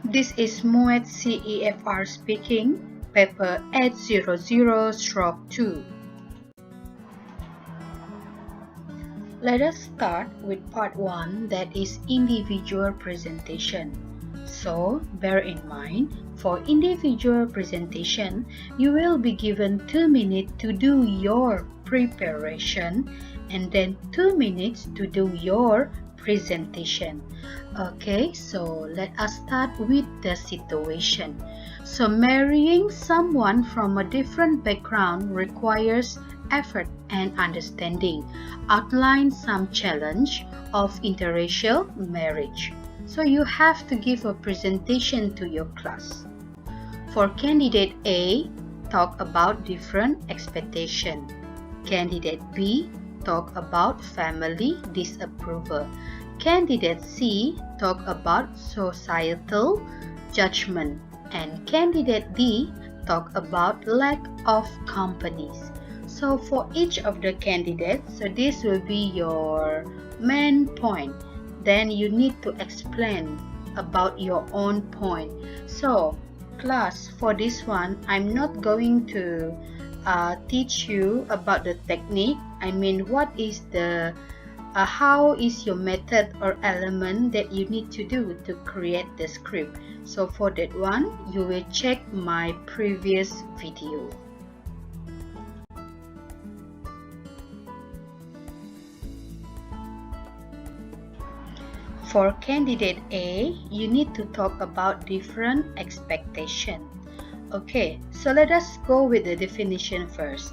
This is Moet CEFR Speaking, paper 800/2. Let us start with part 1, that is individual presentation. So, bear in mind, for individual presentation, you will be given 2 minutes to do your preparation and then 2 minutes to do your presentation. Okay, so let us start with the situation. So, marrying someone from a different background requires effort and understanding. Outline some challenge of interracial marriage. So you have to give a presentation to your class. For candidate A, talk about different expectation. Candidate B, talk about family disapproval. Candidate C, talk about societal judgment. And candidate D, talk about lack of companies. So for each of the candidates, so this will be your main point. Then you need to explain about your own point. So class, for this one, I'm not going to teach you about the technique. I mean, what is the how is your method or element that you need to do to create the script. So for that one, you will check my previous video. For candidate A, you need to talk about different expectation. Okay, so let us go with the definition first.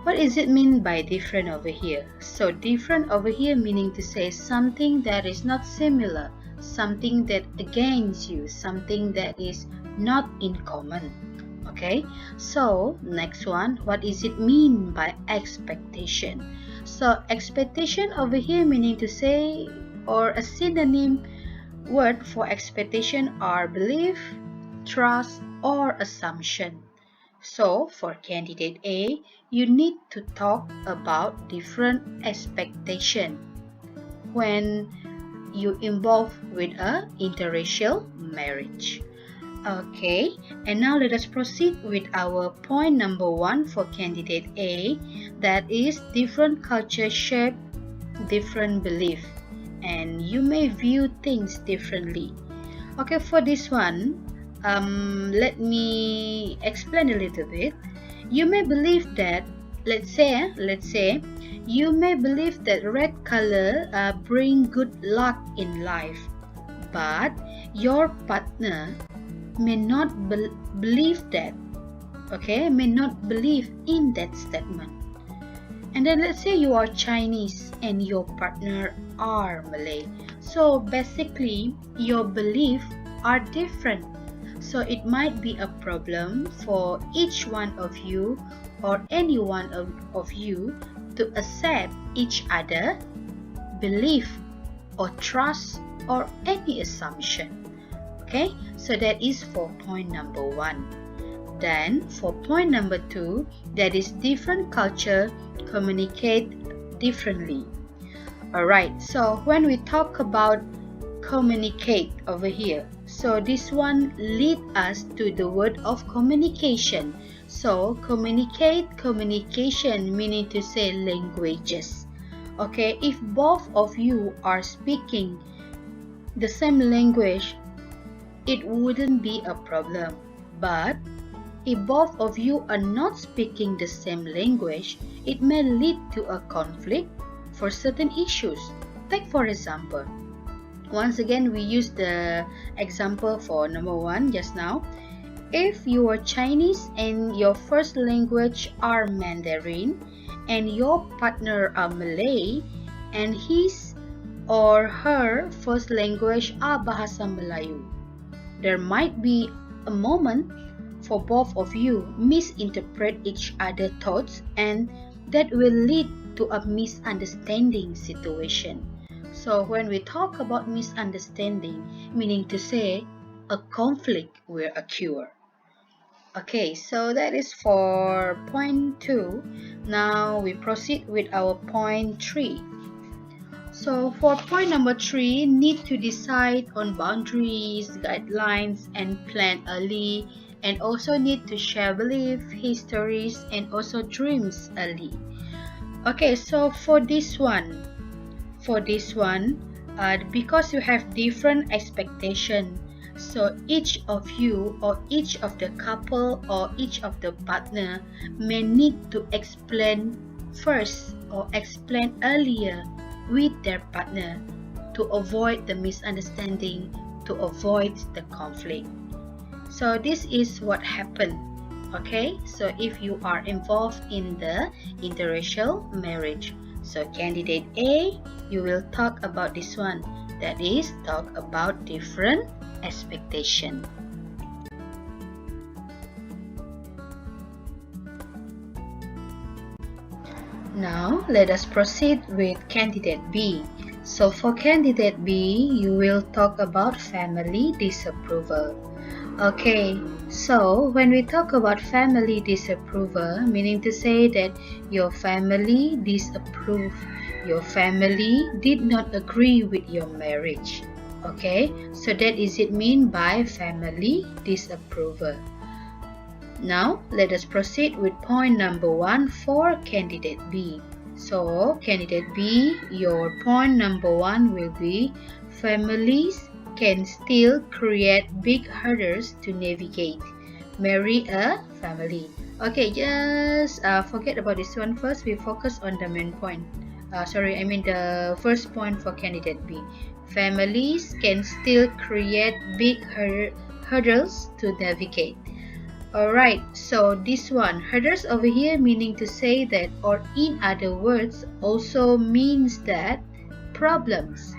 What does it mean by different over here? So different over here meaning to say something that is not similar, something that against you, something that is not in common. Okay, so next one, what does it mean by expectation? So expectation over here meaning to say, or a synonym word for expectation are belief, trust, or assumption. So for candidate A, you need to talk about different expectation when you involve with a interracial marriage. Okay, and now let us proceed with our point number 1 for candidate A, that is different culture shape different belief and you may view things differently. Okay, for this one, let me explain a little bit. You may believe that, let's say, you may believe that red color bring good luck in life, but your partner may not believe that. Okay, may not believe in that statement. And then let's say you are Chinese and your partner are Malay. So basically, your beliefs are different. So it might be a problem for each one of you or any one of you to accept each other belief or trust or any assumption. Okay, so that is for point number 1. Then for point number 2, that is different culture communicate differently. Alright, so when we talk about communicate over here, so this one lead us to the word of communication. So communication meaning to say languages. Okay, if both of you are speaking the same language, it wouldn't be a problem. But if both of you are not speaking the same language, it may lead to a conflict for certain issues. Take for example, once again we use the example for number 1 just now. If you are Chinese and your first language are Mandarin and your partner are Malay and his or her first language are Bahasa Melayu, there might be a moment for both of you misinterpret each other's thoughts and that will lead to a misunderstanding situation. So when we talk about misunderstanding, meaning to say a conflict will occur. Okay, so that is for point 2. Now we proceed with our point 3. So for point number 3, need to decide on boundaries, guidelines, and plan early, and also need to share belief, histories, and also dreams early. Okay, so for this one, because you have different expectation, so each of you or each of the couple or each of the partner may need to explain first or explain earlier with their partner to avoid the misunderstanding, to avoid the conflict. So this is what happened. Okay, so if you are involved in the interracial marriage, so candidate A, you will talk about this one, that is talk about different expectation. Now let us proceed with candidate B. So for candidate B, you will talk about family disapproval. Okay, so when we talk about family disapproval, meaning to say that your family disapprove, your family did not agree with your marriage. Okay, so that is it mean by family disapproval. Now let us proceed with point number 1 for candidate B. So candidate B, your point number 1 will be families can still create big hurdles to navigate. Marry a family. Okay, just forget about this one first. We focus on the main point. The first point for candidate B. Families can still create big hurdles to navigate. Alright, so this one, hurdles over here meaning to say that, or in other words, also means that problems.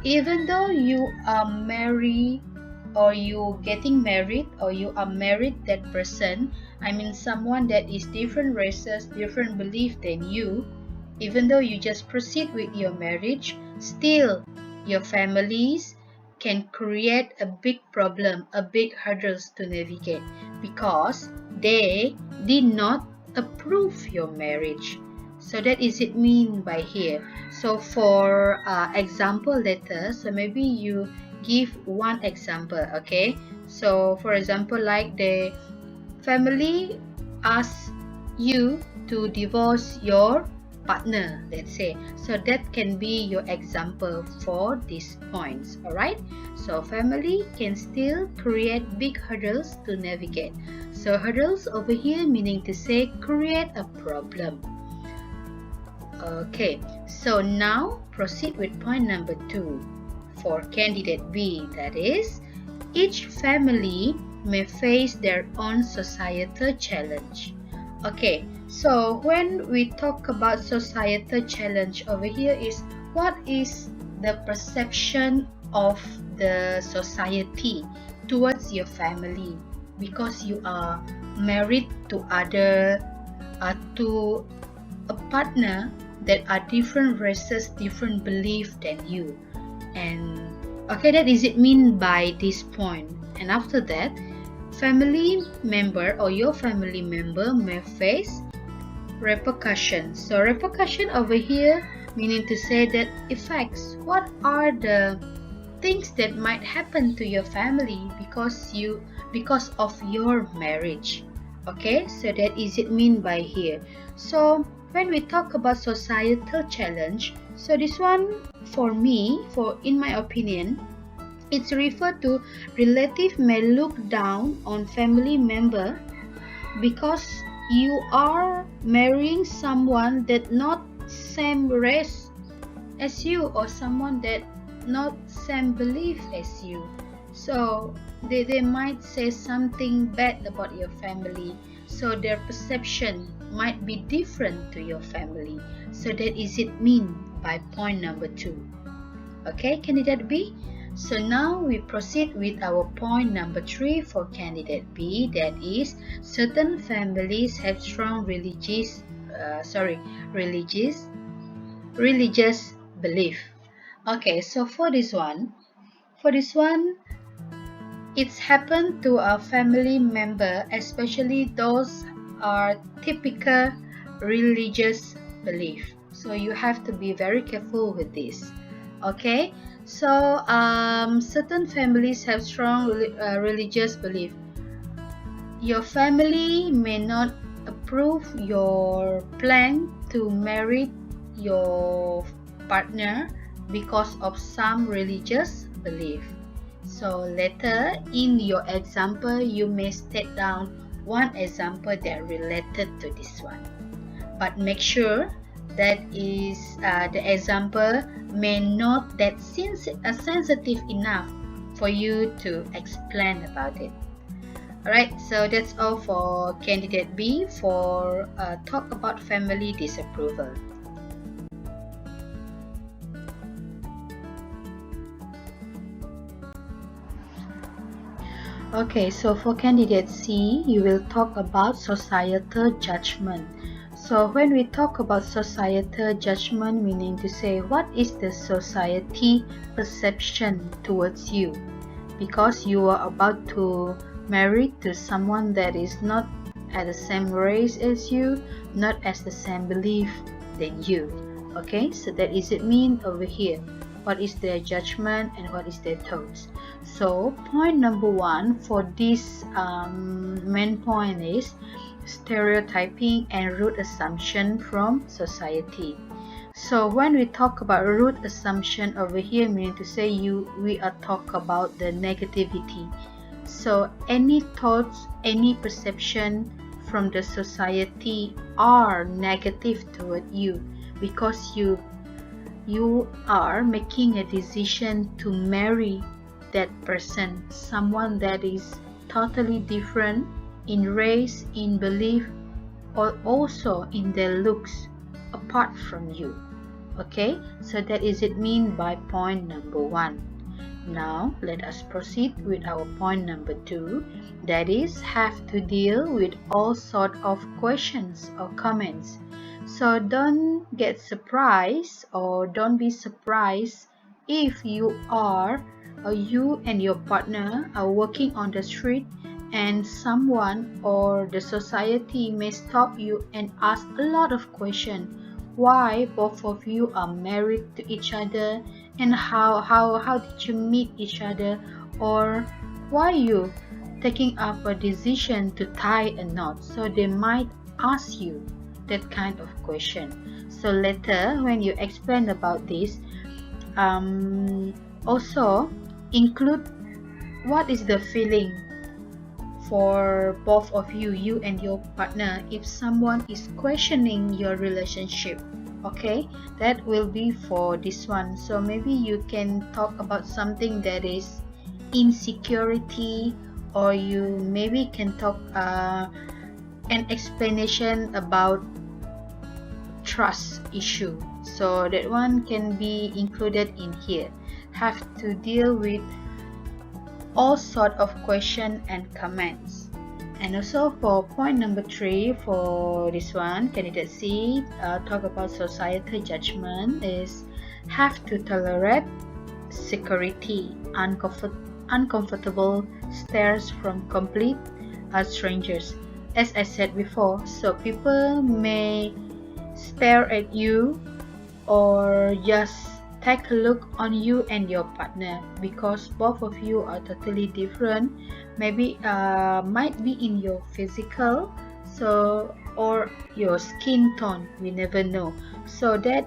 Even though you are married or you getting married or you are married that person, someone that is different races, different belief than you, even though you just proceed with your marriage, still your families can create a big problem, a big hurdles to navigate because they did not approve your marriage. So that is it mean by here. So for example letter, so maybe you give one example, okay? So for example, like the family asks you to divorce your partner, let's say. So that can be your example for these points, alright? So family can still create big hurdles to navigate. So hurdles over here meaning to say create a problem. Okay, so now proceed with point number 2 for candidate B, that is, each family may face their own societal challenge. Okay, so when we talk about societal challenge over here is what is the perception of the society towards your family because you are married to a partner that are different races, different belief than you. And okay, that is it mean by this point. And after that, family member or your family member may face repercussions. So repercussion over here meaning to say that effects. What are the things that might happen to your family because of your marriage? Okay, so that is it mean by here. So when we talk about societal challenge, so this one in my opinion, it's referred to relative may look down on family member because you are marrying someone that not same race as you or someone that not same belief as you. So they might say something bad about your family. So their perception might be different to your family. So that is it mean by point number 2. Okay, candidate B? So now we proceed with our point number 3 for candidate B, that is certain families have strong religious belief. Okay, so for this one, it's happened to a family member, especially those are typical religious belief. So you have to be very careful with this. Okay, so certain families have strong religious belief. Your family may not approve your plan to marry your partner because of some religious belief. So later in your example, you may state down one example that related to this one. But make sure that is the example may not that sensitive enough for you to explain about it. Alright, so that's all for candidate B for talk about family disapproval. Okay, so for candidate C, you will talk about societal judgment. So when we talk about societal judgment, meaning to say what is the society perception towards you, because you are about to marry to someone that is not at the same race as you, not as the same belief than you. Okay, so that is it mean over here. What is their judgment and what is their thoughts? So point number one for this main point is stereotyping and root assumption from society. So when we talk about root assumption over here, meaning to say we are talk about the negativity. So any thoughts, any perception from the society are negative toward you because you are making a decision to marry that person, someone that is totally different in race, in belief, or also in their looks apart from you. Okay, so that is it mean by point number one. Now let us proceed with our point number two, that is have to deal with all sort of questions or comments. So don't get surprised or don't be surprised if you and your partner are walking on the street and someone or the society may stop you and ask a lot of questions. Why both of you are married to each other, and how did you meet each other, or why you taking up a decision to tie a knot. So they might ask you that kind of question. So later when you explain about this, also include what is the feeling for both of you and your partner if someone is questioning your relationship. Okay, that will be for this one. So maybe you can talk about something that is insecurity, or you maybe can talk an explanation about trust issue. So that one can be included in here. Have to deal with all sort of question and comments. And also for point number three for this one, candidate C, talk about societal judgment is have to tolerate security, uncomfortable stares from complete strangers. As I said before, so people may stare at you or just take a look on you and your partner because both of you are totally different. Maybe might be in your physical, so or your skin tone, we never know. So that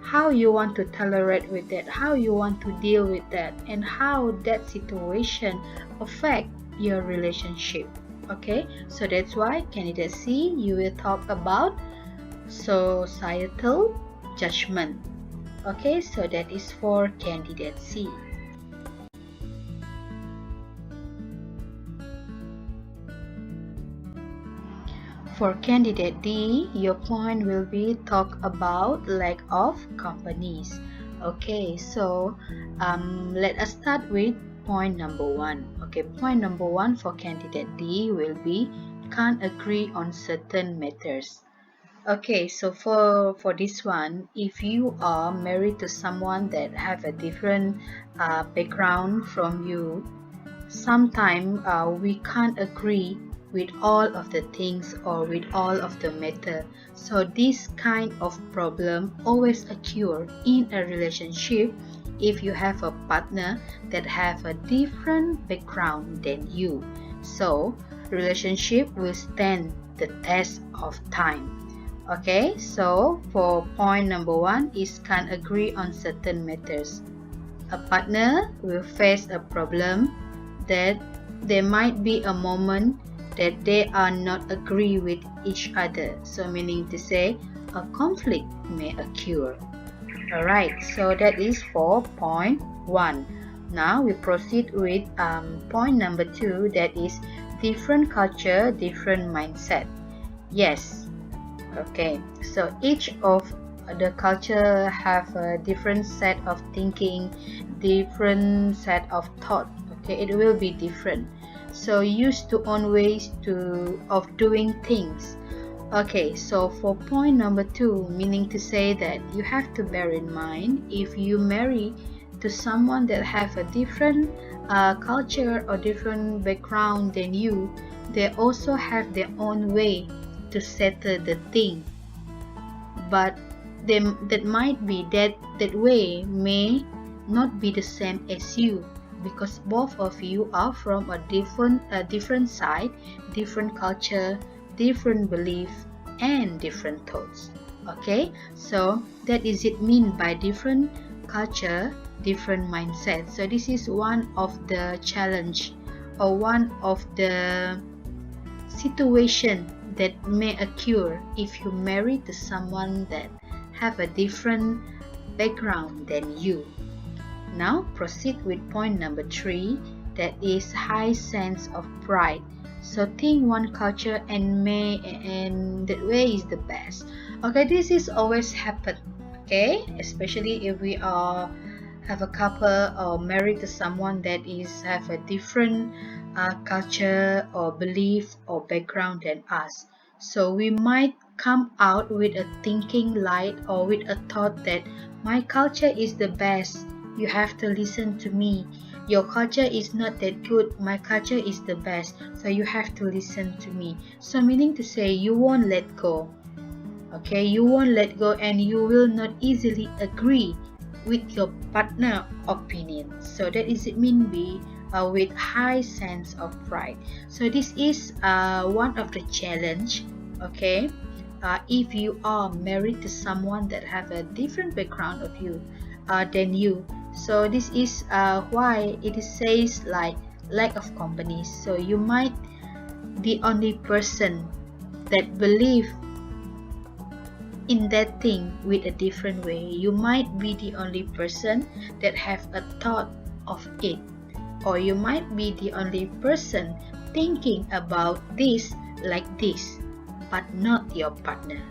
how you want to tolerate with that, how you want to deal with that, and how that situation affect your relationship. Okay, so that's why candidate C, you will talk about societal judgment. Okay, so that is for candidate C. For candidate D, your point will be talk about lack of companies. Okay, so let us start with point number one. Okay, point number one for candidate D will be can't agree on certain matters. Okay, so for this one, if you are married to someone that have a different background from you, sometimes we can't agree with all of the things or with all of the matter. So this kind of problem always occur in a relationship if you have a partner that have a different background than you. So relationship will stand the test of time. Okay, so for point number 1 is can't agree on certain matters. A partner will face a problem that there might be a moment that they are not agree with each other. So meaning to say a conflict may occur. Alright, so that is for point 1. Now we proceed with point number 2, that is different culture, different mindset. Yes. Okay, so each of the culture have a different set of thinking, different set of thought. Okay, it will be different. So used to own ways of doing things. Okay, so for point number 2, meaning to say that you have to bear in mind if you marry to someone that have a different culture or different background than you, they also have their own way to settle the thing, but that might be that way may not be the same as you, because both of you are from a different side, different culture, different belief, and different thoughts. Okay, so that is it mean by different culture, different mindset. So this is one of the challenge or one of the situation that may occur if you marry to someone that have a different background than you. Now proceed with point number 3, that is high sense of pride. So think one culture and that way is the best. Okay, this is always happen. Okay, especially if we have a couple or married to someone that is have a different culture or belief or background than us. So we might come out with a thinking light or with a thought that my culture is the best, you have to listen to me. Your culture is not that good, my culture is the best, so you have to listen to me. So meaning to say you won't let go. Okay, you won't let go and you will not easily agree with your partner opinion. So that is it mean be with high sense of pride. So this is one of the challenge. Okay, if you are married to someone that have a different background of you than you, so this is why it says like lack of company. So you might the only person that believe in that thing with a different way. You might be the only person that have a thought of it, or you might be the only person thinking about this like this, but not your partner.